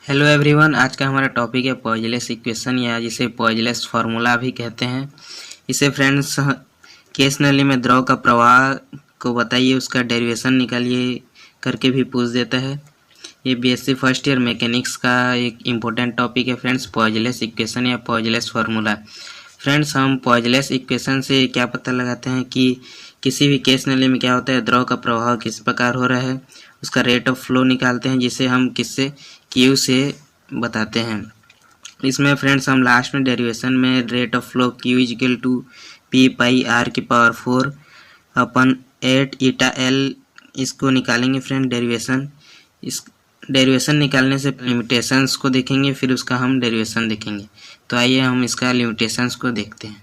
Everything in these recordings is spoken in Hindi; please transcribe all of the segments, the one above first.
हेलो एवरीवन, आज का हमारा टॉपिक है पॉइजलेस इक्वेशन या जिसे पॉइजलेस फार्मूला भी कहते हैं। इसे फ्रेंड्स केस नली में द्रव का प्रवाह को बताइए, उसका डेरिवेशन निकालिए करके भी पूछ देता है। ये बीएससी फर्स्ट ईयर मैकेनिक्स का एक इम्पोर्टेंट टॉपिक है फ्रेंड्स, पॉइजलेस इक्वेशन या पॉइजलेस फार्मूला। फ्रेंड्स, हम पॉइजलेस इक्वेशन से क्या पता लगाते हैं कि किसी भी केस नली में क्या होता है, द्रव का प्रवाह किस प्रकार हो रहा है, उसका रेट ऑफ फ्लो निकालते हैं, जिसे हम किससे क्यू से बताते हैं। इसमें फ्रेंड्स हम लास्ट में डेरिवेशन में rate of flow Q is equal to P pi R की पावर 4 अपन 8 ईटा एल इसको निकालेंगे फ्रेंड डेरिवेशन। इस डेरिवेशन निकालने से लिमिटेशंस को देखेंगे, फिर उसका हम डेरिवेशन देखेंगे। तो आइए हम इसका लिमिटेशंस को देखते हैं।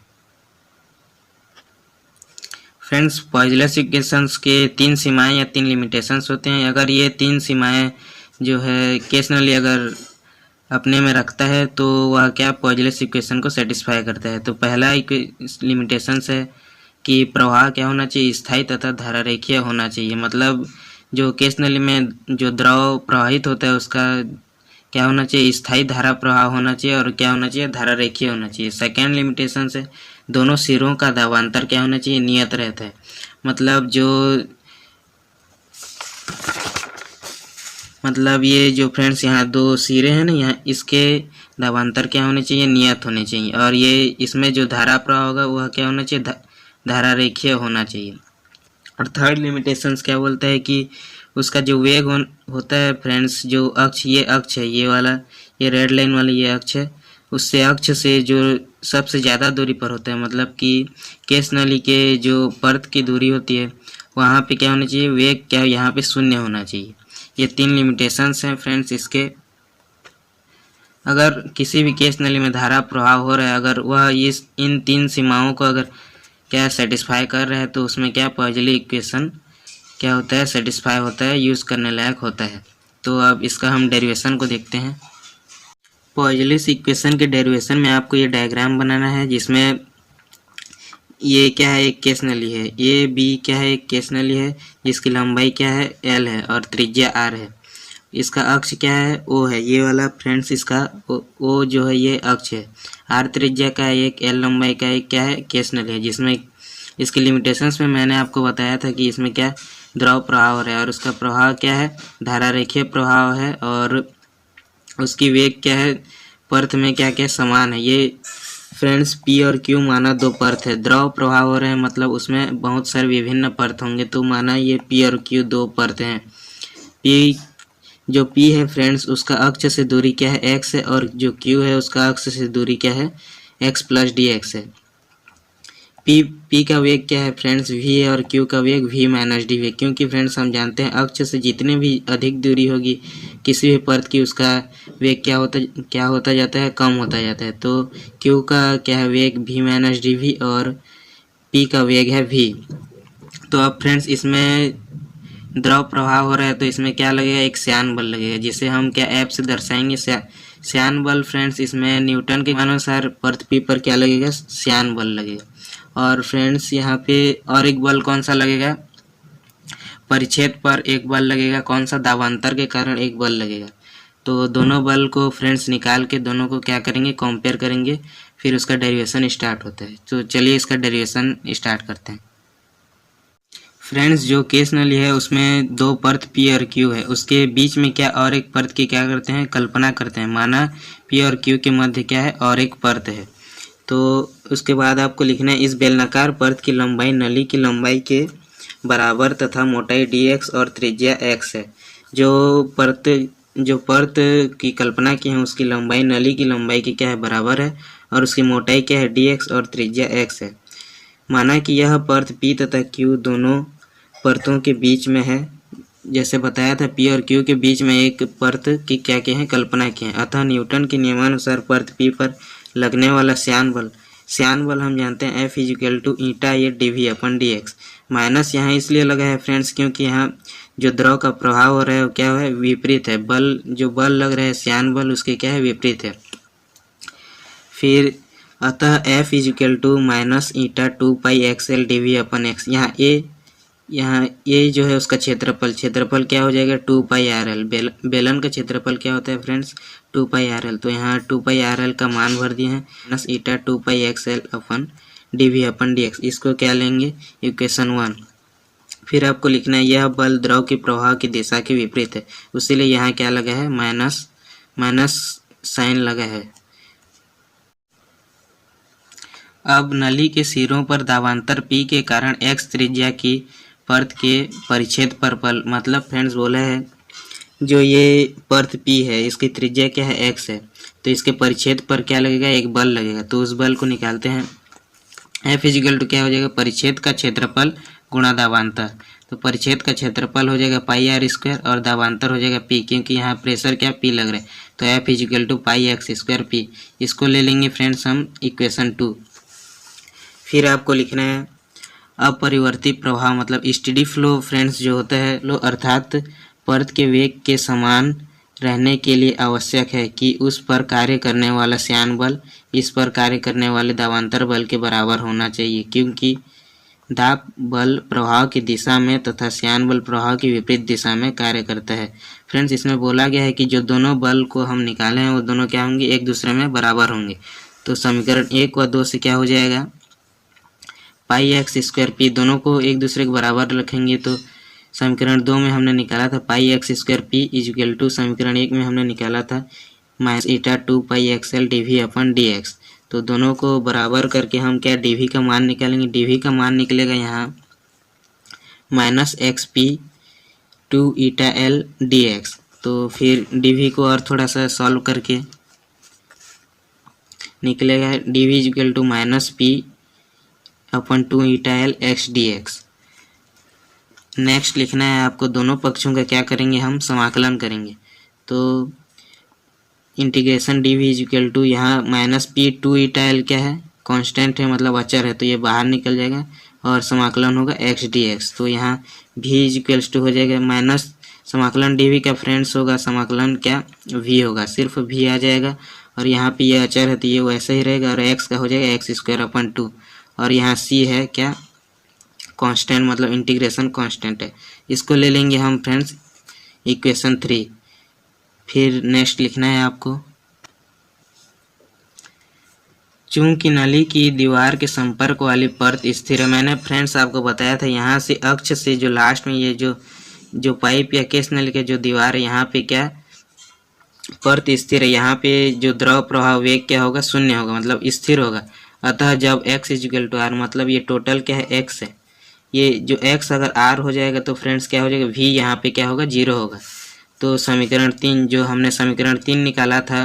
फ्रेंड्स, पॉइजलेस इक्वेशंस के 3 सीमाएं या 3 लिमिटेशंस होते हैं। अगर ये 3 सीमाएं जो है केसनली अगर अपने में रखता है तो वह क्या पॉइजलेस इक्वेशन को सेटिस्फाई करता है। तो पहला लिमिटेशंस है कि प्रवाह क्या होना चाहिए, स्थायी तथा धारा रेखीय होना चाहिए। मतलब जो केसनली में जो द्रव प्रवाहित होता है उसका क्या होना चाहिए, स्थायी धारा प्रवाह होना चाहिए, और क्या होना चाहिए, धारा रेखीय होना चाहिए। सेकेंड लिमिटेशन है दोनों सिरों का दावांतर क्या होना चाहिए, नियत रहता है। मतलब ये जो फ्रेंड्स यहाँ दो सिरे हैं ना, यहाँ इसके दावांतर क्या होने चाहिए, नियत होने चाहिए। और ये इसमें जो धारा प्रवाह होगा वह क्या होना चाहिए, धारा रेखीय होना चाहिए। और थर्ड लिमिटेशंस क्या बोलता है कि उसका जो वेग होता है फ्रेंड्स, जो अक्ष, ये अक्ष है, ये वाला, ये रेड लाइन वाला ये अक्ष है, उससे अक्ष से जो सबसे ज़्यादा दूरी पर होता है, मतलब कि केस नली के जो पर्त की दूरी होती है वहाँ पे क्या होना चाहिए, वेग क्या यहाँ पे शून्य होना चाहिए। ये 3 लिमिटेशंस हैं फ्रेंड्स इसके। अगर किसी भी केस नली में धारा प्रवाह हो रहा है, अगर वह इन 3 सीमाओं को अगर क्या सेटिस्फाई कर रहा है तो उसमें क्या पॉइजली इक्वेशन क्या होता है, सेटिस्फाई होता है, यूज़ करने लायक होता है। तो अब इसका हम डेरिवेशन को देखते हैं। पॉइजलेस इक्वेशन के डेरिवेशन में आपको ये डायग्राम बनाना है, जिसमें ये क्या है, एक केस नली है, ये बी क्या है, एक केस नली है जिसकी लंबाई क्या है, एल है, और त्रिज्या आर है। इसका अक्ष क्या है, ओ है, ये वाला फ्रेंड्स इसका ओ जो है ये अक्ष है। आर त्रिज्या का एक, एल लंबाई का एक क्या है, केस नली है, जिसमें इसके लिमिटेशंस में मैंने आपको बताया था कि इसमें क्या द्रव प्रवाह हो रहा है, और उसका प्रवाह क्या है, धारा रेखीय प्रवाह है, और उसकी वेग क्या है, पर्थ में क्या क्या समान है। ये फ्रेंड्स पी और क्यू माना 2 पर्थ है, द्रव प्रवाह हो रहे हैं मतलब उसमें बहुत सारे विभिन्न पर्थ होंगे, तो माना ये पी और क्यू 2 पर्थ हैं। पी जो पी है फ्रेंड्स उसका अक्ष से दूरी क्या है, एक्स है, और जो क्यू है उसका अक्ष से दूरी क्या है, एक्स प्लस डी एक्स है। पी का वेग क्या है फ्रेंड्स, वी है, और क्यू का वेग वी माइनस डी है, क्योंकि फ्रेंड्स हम जानते हैं अक्ष से जितनी भी अधिक दूरी होगी किसी भी पर्त की, उसका वेग क्या होता जाता है, कम होता जाता है। तो क्यू का क्या है वेग, वी माइनस डी वी, और पी का वेग है वी। तो अब फ्रेंड्स इसमें द्रव प्रवाह हो रहा है तो इसमें क्या लगेगा, एक श्यान बल लगेगा, जिसे हम क्या एफ से दर्शाएंगे, श्यान बल। फ्रेंड्स इसमें न्यूटन के अनुसार पर्त पी पर क्या लगेगा, श्यान बल लगेगा। और फ्रेंड्स यहाँ पे और एक बल कौन सा लगेगा, परिच्छेद पर एक बल लगेगा, कौन सा, दावांतर के कारण एक बल लगेगा। तो दोनों बल को फ्रेंड्स निकाल के दोनों को क्या करेंगे, कंपेयर करेंगे, फिर उसका डेरिवेशन स्टार्ट होता है। तो चलिए इसका डेरिवेशन स्टार्ट करते हैं। फ्रेंड्स जो केस नली है उसमें 2 पर्त पी और क्यू है, उसके बीच में क्या और एक पर्त की क्या करते हैं, कल्पना करते हैं। माना पी और क्यू के मध्य क्या है, और एक पर्त है। तो उसके बाद आपको लिखना है, इस बेलनाकार पर्त की लंबाई नली की लंबाई के बराबर तथा मोटाई dx और त्रिज्या x है। जो पर्त की कल्पना की है उसकी लंबाई नली की लंबाई की क्या है, बराबर है, और उसकी मोटाई क्या है, dx और त्रिज्या x है। माना कि यह पर्त p तथा q दोनों पर्तों के बीच में है। जैसे बताया था p और q के बीच में एक पर्त की क्या है, कल्पना की है। अतः न्यूटन के नियमानुसार पर्त p पर लगने वाला श्यान बल हम जानते हैं F इजिकल टू ईटा ये dv अपन dx। माइनस यहाँ इसलिए लगा है फ्रेंड्स क्योंकि यहाँ जो द्रव का प्रभाव हो रहा है वो क्या है, विपरीत है। जो बल लग रहा है श्यान बल उसके क्या है, विपरीत है। फिर अतः F is equal to minus eta 2 pi X L dv upon x। यहाँ यहाँ ये जो है उसका क्षेत्रफल क्या हो जाएगा 2πrl। बेलन का क्षेत्रफल क्या होता है फ्रेंड्स 2πrl। तो यहाँ 2πrl का मान भर दिए हैं प्लस ईटा 2πxl अपन dv अपन dx। इसको क्या लेंगे इक्वेशन 1। फिर आपको लिखना है यह बल द्रव की प्रवाह की दिशा के विपरीत है, उसीलिए यहाँ क्या लगा है माइनस साइन लगा है। अब नली के सिरों पर दावांतर P के कारण x त्रिज्या की पर्त के परिच्छेद पर बल, मतलब फ्रेंड्स बोला है जो ये पर्त P है इसकी त्रिज्या क्या है x है, तो इसके परिच्छेद पर क्या लगेगा एक बल लगेगा। तो उस बल को निकालते हैं। F इजिकल टू क्या हो जाएगा परिच्छेद का क्षेत्रफल गुणा दावांतर। तो परिच्छेद का क्षेत्रफल हो जाएगा पाई आर स्क्वायर और दावांतर हो जाएगा P, क्योंकि यहाँ प्रेशर क्या P लग रहा है। तो F is equal to pi x square P। इसको ले लेंगे फ्रेंड्स हम इक्वेशन 2। फिर आपको लिखना है अपरिवर्ती प्रवाह मतलब स्टेडी फ्लो फ्रेंड्स जो होता है लो, अर्थात पर्त के वेग के समान रहने के लिए आवश्यक है कि उस पर कार्य करने वाला श्यान बल इस पर कार्य करने वाले दावांतर बल के बराबर होना चाहिए, क्योंकि दाब बल प्रवाह की दिशा में तथा श्यान बल प्रवाह की विपरीत दिशा में कार्य करता है। फ्रेंड्स इसमें बोला गया है कि जो दोनों बल को हम निकाले हैं वो दोनों क्या होंगे एक दूसरे में बराबर होंगे। तो समीकरण 1 व 2 से क्या हो जाएगा पाई एक्स स्क्वायर P, दोनों को एक दूसरे के बराबर रखेंगे। तो समीकरण 2 में हमने निकाला था pi x square P equal to समीकरण 1 में हमने निकाला था minus eta 2πxl dv upon dx। तो दोनों को बराबर करके हम क्या dv का मान निकालेंगे। dv का मान निकलेगा यहाँ minus XP 2 eta L dx। तो फिर dv को और थोड़ा सा सॉल्व करके निकलेगा dv is equal to minus P upon 2 eta L x dx। Next लिखना है आपको दोनों पक्षों का क्या करेंगे हम समाकलन करेंगे। तो integration D V is equal to यहाँ माइनस P 2 ईटा L क्या है कांस्टेंट है मतलब अचर है, तो ये बाहर निकल जाएगा और समाकलन होगा x dx। तो यहाँ v इजिकल्स टू हो जाएगा माइनस समाकलन डी वी का फ्रेंड्स होगा समाकलन क्या v होगा, सिर्फ v आ जाएगा और यहाँ पे ये अचर है तो ये वैसा ही रहेगा और x का हो जाएगा एक्स स्क्वायर अपन 2 और यहाँ c है क्या कांस्टेंट मतलब इंटीग्रेशन कांस्टेंट है। इसको ले लेंगे हम फ्रेंड्स इक्वेशन 3। फिर नेक्स्ट लिखना है आपको चूंकि नली की दीवार के संपर्क वाली परत स्थिर है। मैंने फ्रेंड्स आपको बताया था यहाँ से अक्ष से जो लास्ट में ये जो पाइप या केस नली के जो दीवार है यहाँ पे क्या परत स्थिर है, यहाँ पे जो द्रव प्रवाह वेग क्या होगा शून्य होगा मतलब स्थिर होगा। अतः जब x इजिकल टू आर मतलब ये टोटल क्या है x है, ये जो x अगर r हो जाएगा तो फ्रेंड्स क्या हो जाएगा v यहाँ पे क्या होगा 0 होगा। तो समीकरण 3 जो हमने समीकरण 3 निकाला था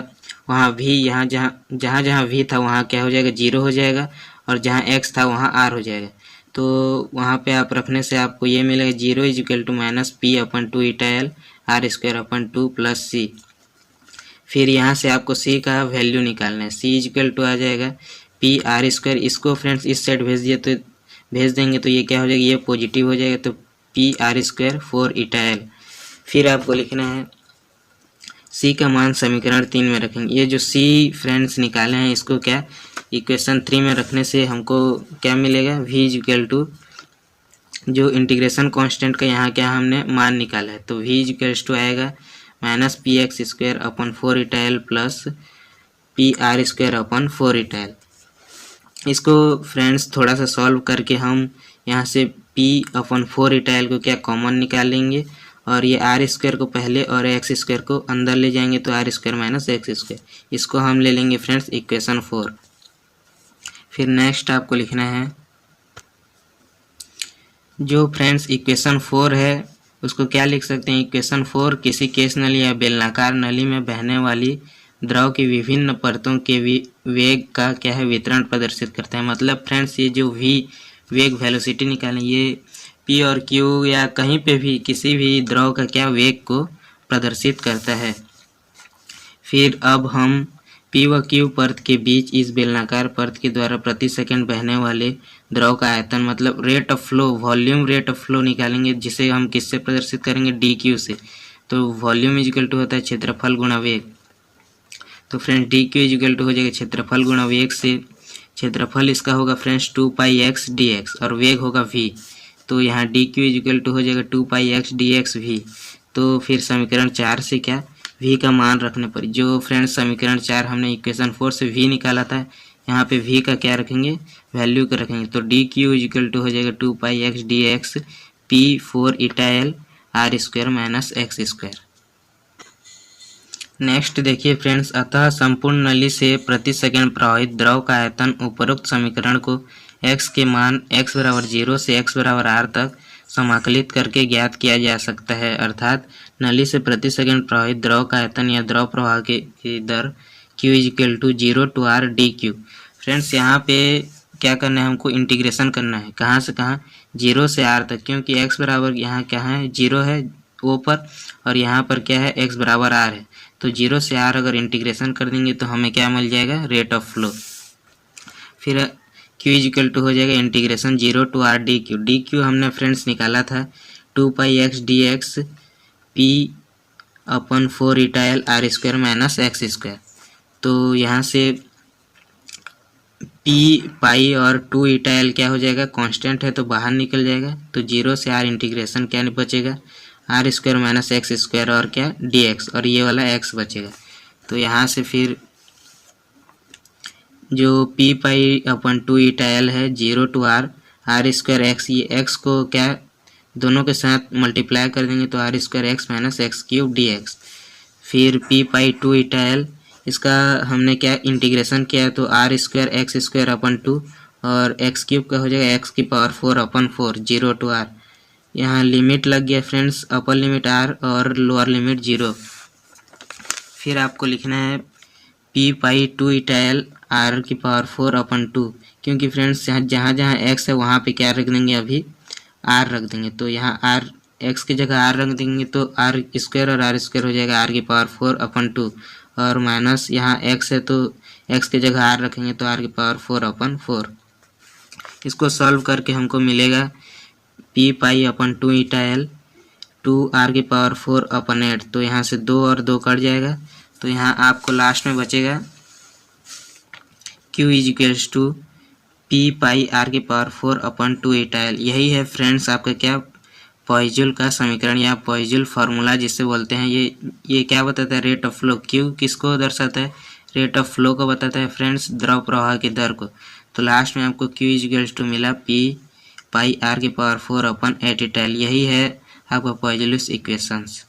वहाँ v यहाँ जहाँ v था वहाँ क्या हो जाएगा 0 हो जाएगा और जहाँ x था वहाँ r हो जाएगा। तो वहाँ पे आप रखने से आपको ये मिलेगा 0 is equal to minus P upon 2 eta L r square upon 2 plus C। फिर यहाँ से आपको C का वैल्यू निकालना है। C इजिकल टू आ जाएगा P r स्क्वायर। इसको फ्रेंड्स इस साइड भेज देंगे तो ये क्या हो जाएगा ये पॉजिटिव हो जाएगा तो P r स्क्वायर 4 ईटा L। फिर आपको लिखना है C का मान समीकरण 3 में रखेंगे। ये जो C फ्रेंड्स निकाले हैं इसको क्या इक्वेशन 3 में रखने से हमको क्या मिलेगा v इजिकल टू जो इंटीग्रेशन कांस्टेंट का यहाँ क्या हमने मान निकाला है तो v इजिकल टू आएगा माइनस पी एक्स स्क्वायर अपन 4 ईटा L plus P R square upon 4 ईटा L। इसको फ्रेंड्स थोड़ा सा सॉल्व करके हम यहाँ से p अपन 4 ईटा L को क्या कॉमन निकालेंगे और ये आर स्क्वायर को पहले और एक्स स्क्वायर को अंदर ले जाएंगे तो R square minus x square. इसको हम ले लेंगे फ्रेंड्स इक्वेशन 4। फिर नेक्स्ट आपको लिखना है जो फ्रेंड्स इक्वेशन 4 है उसको क्या लिख सकते हैं इक्वेशन 4 किसी केस नली या बेलनाकार नली में बहने वाली द्रव की विभिन्न परतों के वेग का क्या है वितरण प्रदर्शित करता है। मतलब फ्रेंड्स ये जो v वेग वेलोसिटी निकालें ये p और q या कहीं पे भी किसी भी द्रव का क्या वेग को प्रदर्शित करता है। फिर अब हम p व q परत के बीच इस बेलनाकार परत के द्वारा प्रति सेकंड बहने वाले द्रव का आयतन मतलब rate of flow volume rate of flow निकालेंगे, जिसे हम किससे प्रदर्शित करेंगे dq से। तो वॉल्यूम इजिकल टू होता है क्षेत्रफल गुणा वेग। तो फ्रेंड्स dq इजिकल टू हो जाएगा क्षेत्रफल गुणा वेग से। क्षेत्रफल इसका होगा फ्रेंड्स 2πx dx और वेग होगा v। तो यहाँ डी क्यू इजिकल टू हो जाएगा 2 pi x D x we. तो फिर समीकरण 4 से क्या v का मान रखने पर, जो फ्रेंड्स समीकरण 4 हमने इक्वेशन 4 से v निकाला था, यहाँ पे v का क्या रखेंगे, वैल्यू का रखेंगे। तो डी क्यू इजिकल टू हो जाएगा 2 pi x D x P 4 eta L R square minus x square. Next देखिए फ्रेंड्स, अतः संपूर्ण नली से प्रति सेकंड प्रवाहित द्रव का आयतन उपरोक्त समीकरण को x के मान x बराबर 0 से x बराबर r तक समाकलित करके ज्ञात किया जा सकता है। अर्थात नली से प्रति सेकंड प्रवाहित द्रव का आयतन या द्रव प्रवाह की दर q is equal to 0 to r D Q. Friends यहाँ पे क्या करना है, हमको इंटीग्रेशन करना है। कहाँ से कहाँ, 0 से r तक, क्योंकि x बराबर यहाँ क्या है 0 है ओ पर, और यहाँ पर क्या है x बराबर r है। तो 0 से r अगर इंटीग्रेशन कर देंगे तो हमें क्या मिल जाएगा, रेट ऑफ फ्लो। फिर q इजिकल टू हो जाएगा integration 0 to r D Q. D Q हमने फ्रेंड्स निकाला था 2 pi x D x P upon 4 eta L R square minus x square. तो यहाँ से पी पाई और 2 ईटा एल क्या हो जाएगा, कांस्टेंट है तो बाहर निकल जाएगा। तो 0 से r इंटीग्रेशन क्या बचेगा, R square minus x square और क्या डी एक्स, और ये वाला x बचेगा। तो यहाँ से फिर जो पी पाई अपन 2 ईटा एल है 0 to r R square X, ये x को क्या दोनों के साथ मल्टीप्लाई कर देंगे तो R square X minus X cube D X. फिर पी पाई 2 ईटा एल, इसका हमने क्या इंटीग्रेशन किया है तो R square X square upon 2 और एक्स क्यूब का हो जाएगा एक्स की पावर 4 अपन 4 0 टू r। यहाँ लिमिट लग गया फ्रेंड्स, अपर लिमिट r और लोअर लिमिट 0। फिर आपको लिखना है P pi 2 eta L R की पावर 4 अपन 2, क्योंकि फ्रेंड्स यहाँ जहाँ जहाँ x है वहाँ पे क्या रख देंगे, अभी r रख देंगे। तो यहाँ r x की जगह r रख देंगे तो r स्क्वायर और r स्क्वायर हो जाएगा r की पावर 4 अपन 2, और माइनस यहाँ x है तो x की जगह r रखेंगे तो r की पावर 4 अपन 4। इसको सॉल्व करके हमको मिलेगा पी पाई अपन 2 ईटा एल 2 r की पावर 4 अपन 8। तो यहाँ से 2 और 2 कट जाएगा, तो यहाँ आपको लास्ट में बचेगा q is equals to P pi r की पावर 4 अपन 2 ईटा एल। यही है फ्रेंड्स आपका क्या पॉइजन का समीकरण या पॉइजन फार्मूला जिसे बोलते हैं। ये क्या बताता है, रेट ऑफ फ्लो। q किसको दर्शाता है, रेट ऑफ फ्लो को बताता है फ्रेंड्स, द्रव प्रवाह की दर को। तो लास्ट में आपको q इजिकल्स टू मिला पी पाई r की पावर 4 अपन 8 ईटा एल। यही है आपका पॉइजन इक्वेशंस।